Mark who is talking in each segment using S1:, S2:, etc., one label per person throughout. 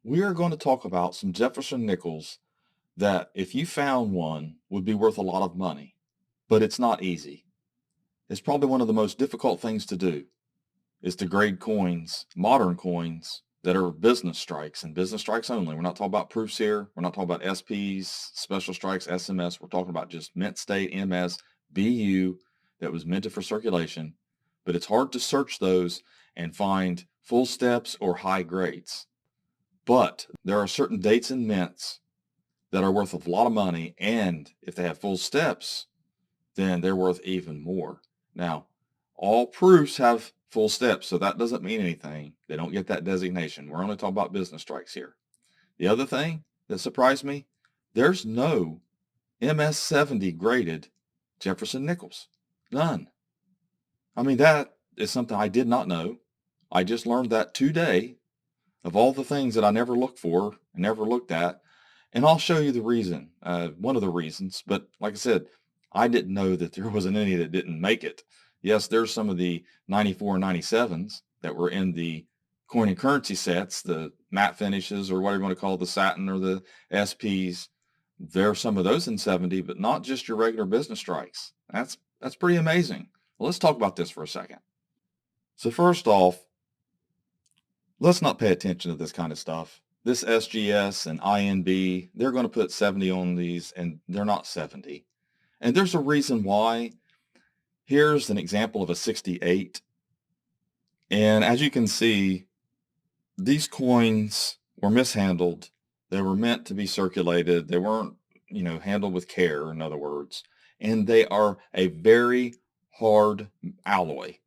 S1: We are going to talk about some Jefferson nickels that, if you found one, would be worth a lot of money, but it's not easy. It's probably one of the most difficult things to do is to grade coins, modern coins that are business strikes and business strikes only. We're not talking about proofs here. We're not talking about SPs, special strikes, SMS. We're talking about just mint state, MS, BU that was minted for circulation. But it's hard to search those and find full steps or high grades. But there are certain dates and mints that are worth a lot of money, and if they have full steps, then they're worth even more. Now, all proofs have full steps, so that doesn't mean anything. They don't get that designation. We're only talking about business strikes here. The other thing that surprised me, there's no MS-70 graded Jefferson nickels. None. I mean, that is something I did not know. I just learned that today of all the things that I never looked for and never looked at. And I'll show you the reason, one of the reasons. But like I said, I didn't know that there wasn't any that didn't make it. Yes, there's some of the 94 and 97s that were in the coin and currency sets, the matte finishes or whatever you want to call it, the satin or the SPs. There are some of those in 70, but not just your regular business strikes. That's pretty amazing. Well, let's talk about this for a second. So first off, let's not pay attention to this kind of stuff. This SGS and INB, they're going to put 70 on these, and they're not 70. And there's a reason why. Here's an example of a 68. And as you can see, these coins were mishandled. They were meant to be circulated. They weren't, handled with care, in other words. And they are a very hard alloy.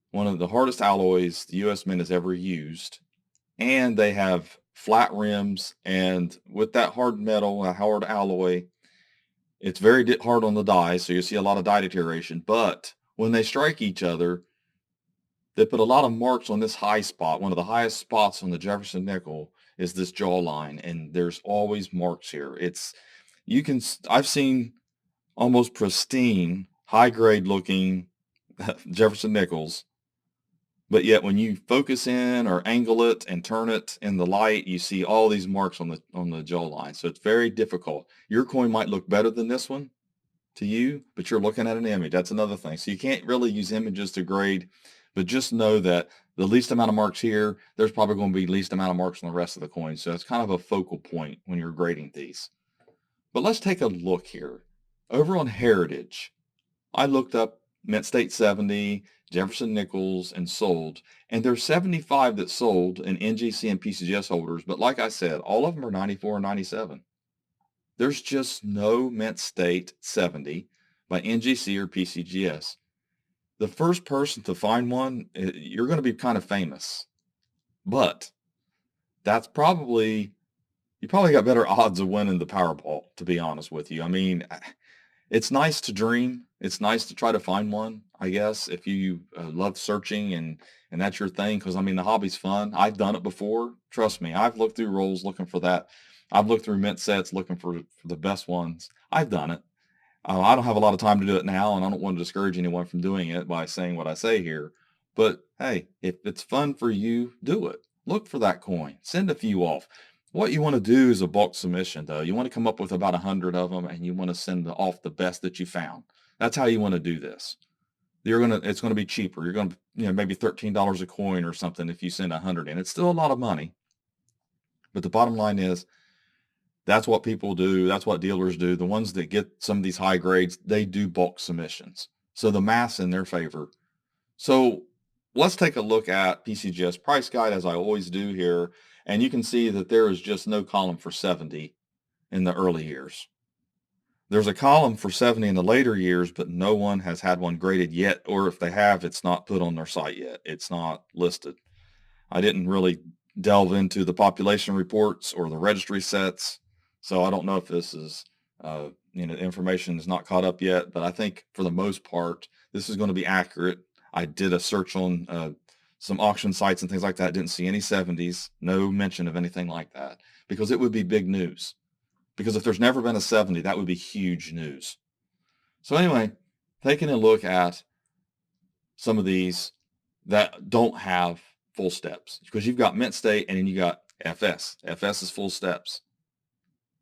S1: One of the hardest alloys the U.S. Mint has ever used. And they have flat rims. And with that hard metal, a hard alloy, it's very hard on the die, so you see a lot of die deterioration. But when they strike each other, they put a lot of marks on this high spot. One of the highest spots on the Jefferson nickel is this jawline, and there's always marks here. I've seen almost pristine, high-grade looking Jefferson nickels, but yet when you focus in or angle it and turn it in the light, you see all these marks on the jawline. So it's very difficult. Your coin might look better than this one to you, but you're looking at an image. That's another thing. So you can't really use images to grade, but just know that the least amount of marks here, there's probably going to be least amount of marks on the rest of the coin. So it's kind of a focal point when you're grading these. But let's take a look here. Over on Heritage, I looked up Mint State 70, Jefferson nickels, and sold. And there's 75 that sold in NGC and PCGS holders. But like I said, all of them are 94 and 97. There's just no Mint State 70 by NGC or PCGS. The first person to find one, you're going to be kind of famous. But you probably got better odds of winning the Powerball, to be honest with you. I mean, it's nice to dream. It's nice to try to find one, I guess, if you love searching and that's your thing. Because, I mean, the hobby's fun. I've done it before. Trust me. I've looked through rolls looking for that. I've looked through mint sets looking for the best ones. I've done it. I don't have a lot of time to do it now, and I don't want to discourage anyone from doing it by saying what I say here. But, hey, if it's fun for you, do it. Look for that coin. Send a few off. What you want to do is a bulk submission, though. You want to come up with about 100 of them, and you want to send off the best that you found. That's how you want to do this. It's going to be cheaper. You're going to, maybe $13 a coin or something if you send 100 in. It's still a lot of money. But the bottom line is, that's what people do. That's what dealers do. The ones that get some of these high grades, they do bulk submissions. So the math's in their favor. So let's take a look at PCGS price guide, as I always do here. And you can see that there is just no column for 70 in the early years. There's a column for 70 in the later years, but no one has had one graded yet. Or if they have, it's not put on their site yet. It's not listed. I didn't really delve into the population reports or the registry sets. So I don't know if this is, information is not caught up yet, but I think for the most part, this is going to be accurate. I did a search on some auction sites and things like that. Didn't see any 70s, no mention of anything like that, because it would be big news. Because if there's never been a 70, that would be huge news. So anyway, taking a look at some of these that don't have full steps, because you've got mint state and then you got FS. FS is full steps.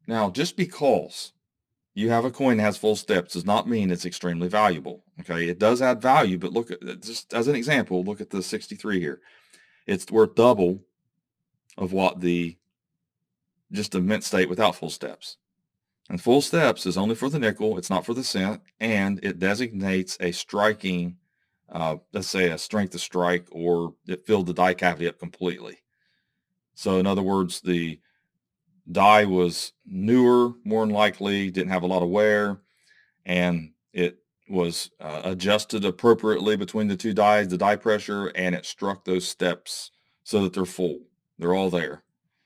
S1: Now, just because you have a coin that has full steps does not mean it's extremely valuable. Okay, it does add value, but look at, just as an example, look at the 63 here. It's worth double of what just a mint state without full steps. And full steps is only for the nickel. It's not for the cent, and it designates a striking, let's say a strength of strike, or it filled the die cavity up completely. So in other words, the die was newer, more than likely, didn't have a lot of wear, and it was adjusted appropriately between the two dies, the die pressure, and it struck those steps so that they're full. They're all there.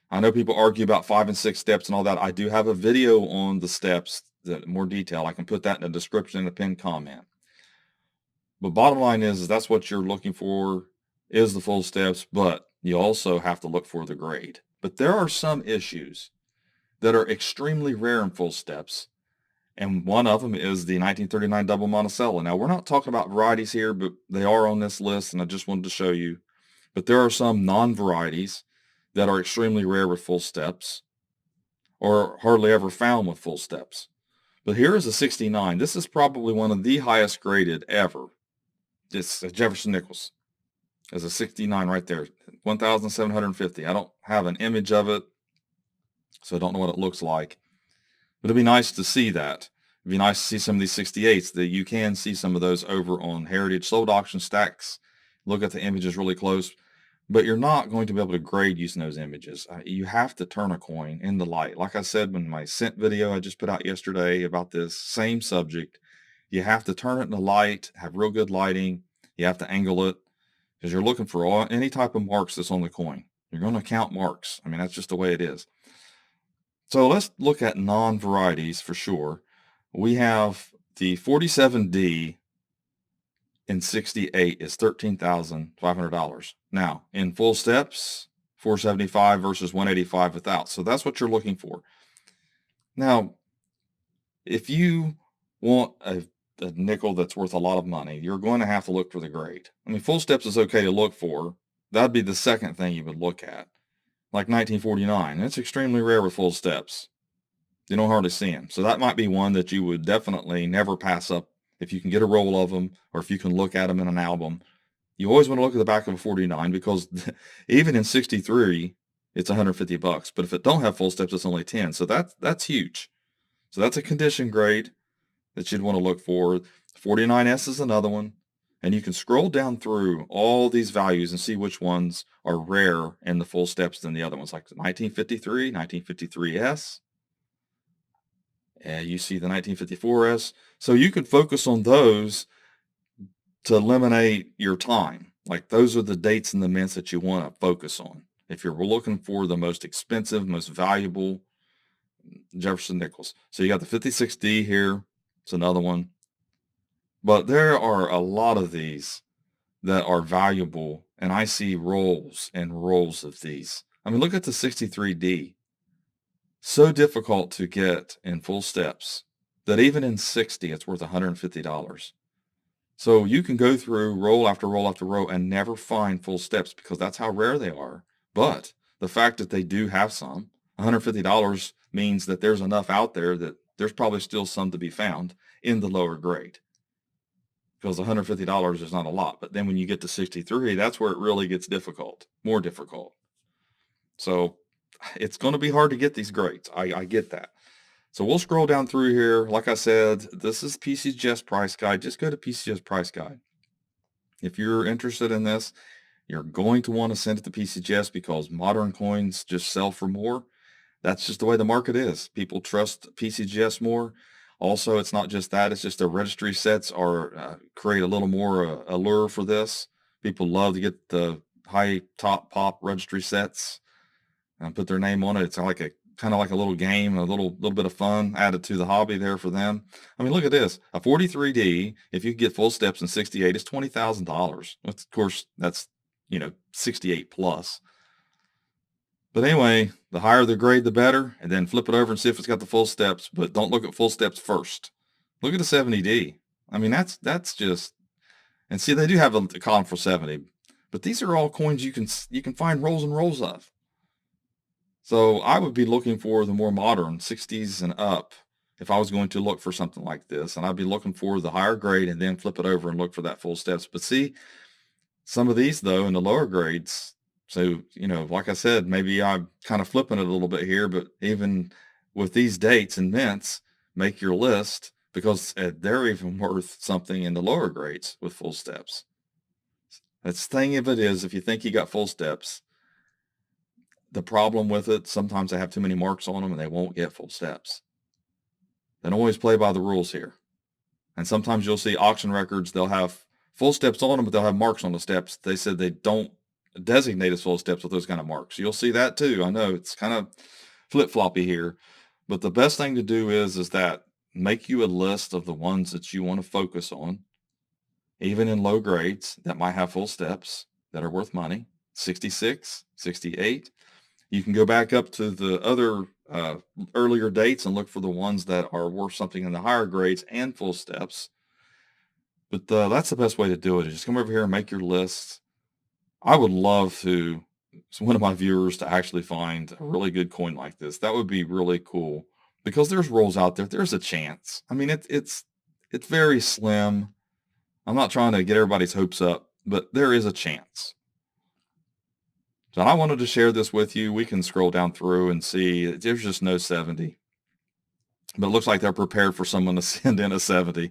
S1: I know people argue about 5 and 6 steps and all that. I do have a video on the steps, more detail. I can put that in the description and a pinned comment. But bottom line is that's what you're looking for, is the full steps, but you also have to look for the grade. But there are some issues that are extremely rare in full steps, and one of them is the 1939 double Monticello. Now, we're not talking about varieties here, but they are on this list, and I just wanted to show you. But there are some non-varieties that are extremely rare with full steps, or hardly ever found with full steps. But here is a 69. This is probably one of the highest graded ever. It's a Jefferson Nichols. There's a 69 right there, 1,750. I don't have an image of it, so I don't know what it looks like. But it'd be nice to see that. It'd be nice to see some of these 68s. That you can see some of those over on Heritage Sold Auction Stacks. Look at the images really close. But you're not going to be able to grade using those images. You have to turn a coin in the light. Like I said in my scent video I just put out yesterday about this same subject, you have to turn it in the light, have real good lighting. You have to angle it because you're looking for any type of marks that's on the coin. You're going to count marks. I mean, that's just the way it is. So let's look at non-varieties for sure. We have the 47D in 68 is $13,500. Now, in full steps, 475 versus 185 without. So that's what you're looking for. Now, if you want a nickel that's worth a lot of money, you're going to have to look for the grade. I mean, full steps is okay to look for. That'd be the second thing you would look at. Like 1949, it's extremely rare with full steps. You don't hardly see them. So that might be one that you would definitely never pass up if you can get a roll of them, or if you can look at them in an album. You always want to look at the back of a 49 because even in 63, it's $150. But if it don't have full steps, it's only 10. So that's huge. So that's a condition grade that you'd want to look for. 49S is another one. And you can scroll down through all these values and see which ones are rare in the full steps than the other ones, like 1953, 1953S. And you see the 1954S. So you can focus on those to eliminate your time. Like those are the dates and the mints that you want to focus on. If you're looking for the most expensive, most valuable Jefferson Nichols. So you got the 56D here. It's another one. But there are a lot of these that are valuable, and I see rolls and rolls of these. I mean, look at the 63D. So difficult to get in full steps that even in 60, it's worth $150. So you can go through roll after roll after roll and never find full steps because that's how rare they are. But the fact that they do have some, $150 means that there's enough out there that there's probably still some to be found in the lower grade. Because $150 is not a lot. But then when you get to 63, that's where it really gets difficult, more difficult. So it's going to be hard to get these grades. I get that. So we'll scroll down through here. Like I said, this is PCGS Price Guide. Just go to PCGS Price Guide. If you're interested in this, you're going to want to send it to PCGS because modern coins just sell for more. That's just the way the market is. People trust PCGS more. Also, it's not just that. It's just the registry sets are create a little more allure for this. People love to get the high top pop registry sets and put their name on it. It's like kind of like a little game, a little bit of fun added to the hobby there for them. I mean, look at this. A 43D, if you get full steps in 68, it's $20,000. Of course, that's, 68 plus. But anyway, the higher the grade, the better. And then flip it over and see if it's got the full steps. But don't look at full steps first. Look at the 70D. I mean, that's just... And see, they do have a column for 70. But these are all coins you can find rolls and rolls of. So I would be looking for the more modern 60s and up if I was going to look for something like this. And I'd be looking for the higher grade and then flip it over and look for that full steps. But see, some of these though in the lower grades, so, like I said, maybe I'm kind of flipping it a little bit here, but even with these dates and mints, make your list because they're even worth something in the lower grades with full steps. That's the thing of it is, if you think you got full steps, the problem with it, sometimes they have too many marks on them and they won't get full steps. They don't always play by the rules here. And sometimes you'll see auction records, they'll have full steps on them, but they'll have marks on the steps. They said they don't designate as full steps with those kind of marks. You'll see that too. I know it's kind of flip-floppy here, but the best thing to do is that make you a list of the ones that you want to focus on, even in low grades that might have full steps that are worth money, 66, 68. You can go back up to the other earlier dates and look for the ones that are worth something in the higher grades and full steps. But that's the best way to do it, is just come over here and make your list. I would love to, one of my viewers to actually find a really good coin like this. That would be really cool because there's rolls out there. There's a chance. I mean, it's very slim. I'm not trying to get everybody's hopes up, but there is a chance. So I wanted to share this with you. We can scroll down through and see there's just no 70. But it looks like they're prepared for someone to send in a 70. I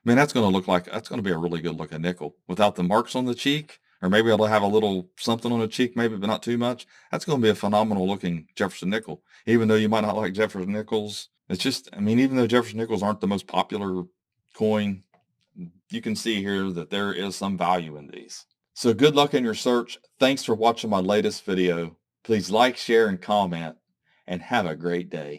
S1: mean, that's going to be a really good looking nickel without the marks on the cheek, or maybe it'll have a little something on the cheek, maybe, but not too much. That's going to be a phenomenal looking Jefferson nickel. Even though you might not like Jefferson nickels, it's just, I mean, even though Jefferson nickels aren't the most popular coin, you can see here that there is some value in these. So good luck in your search. Thanks for watching my latest video. Please like, share, and comment, and have a great day.